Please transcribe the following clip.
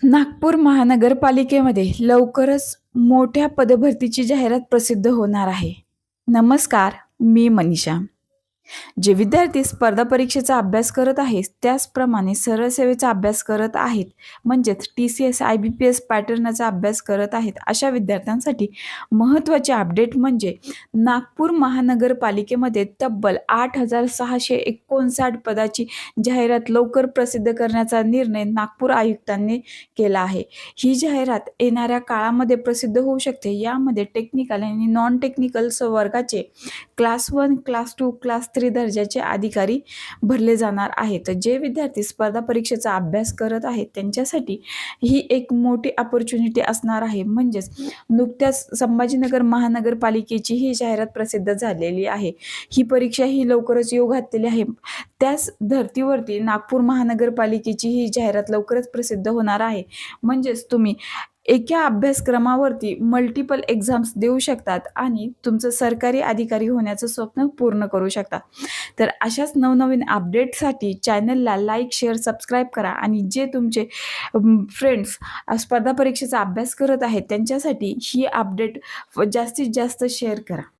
नागपूर महानगरपालिकेमध्ये लवकरच मोठ्या पदभरतीची जाहिरात प्रसिद्ध होणार आहे. नमस्कार, मी मनीषा. जे विद्यार्थी स्पर्धा परीक्षेचा अभ्यास करत आहेत, त्याचप्रमाणे सरळ सेवेचा अभ्यास करत आहेत, म्हणजेच TCS, IBPS पॅटर्नचा अभ्यास करत आहेत, अशा विद्यार्थ्यांसाठी महत्त्वाचे अपडेट म्हणजे नागपूर महानगरपालिकेमध्ये तब्बल 8,659 पदाची जाहिरात लवकर प्रसिद्ध करण्याचा निर्णय नागपूर आयुक्तांनी केला आहे. ही जाहिरात येणाऱ्या काळामध्ये प्रसिद्ध होऊ शकते. यामध्ये टेक्निकल आणि नॉन टेक्निकल वर्गाचे क्लास 1, क्लास 2, क्लास 3 दर्जाचे अधिकारी भरले जाणार आहेत. जे विद्यार्थी स्पर्धा परीक्षेचा अभ्यास करत आहेत त्यांच्यासाठी ही एक मोठी अपॉर्च्युनिटी असणार आहे. म्हणजेच नुकत्याच संभाजीनगर महानगरपालिकेची ही जाहिरात प्रसिद्ध झालेली आहे. ही परीक्षा ही लवकरच येऊ घातलेली आहे. त्याच धर्तीवरती नागपूर महानगरपालिकेची ही जाहिरात लवकरच प्रसिद्ध होणार आहे. म्हणजेच तुम्ही एका अभ्यासक्रमावरती मल्टिपल एक्झाम्स देऊ शकतात आणि तुमचं सरकारी अधिकारी होण्याचं स्वप्न पूर्ण करू शकता. तर अशाच नवनवीन अपडेटसाठी चॅनलला लाईक, शेअर, सबस्क्राईब करा आणि जे तुमचे फ्रेंड्स स्पर्धा परीक्षेचा अभ्यास करत आहेत त्यांच्यासाठी ही अपडेट जास्तीत जास्त शेअर करा.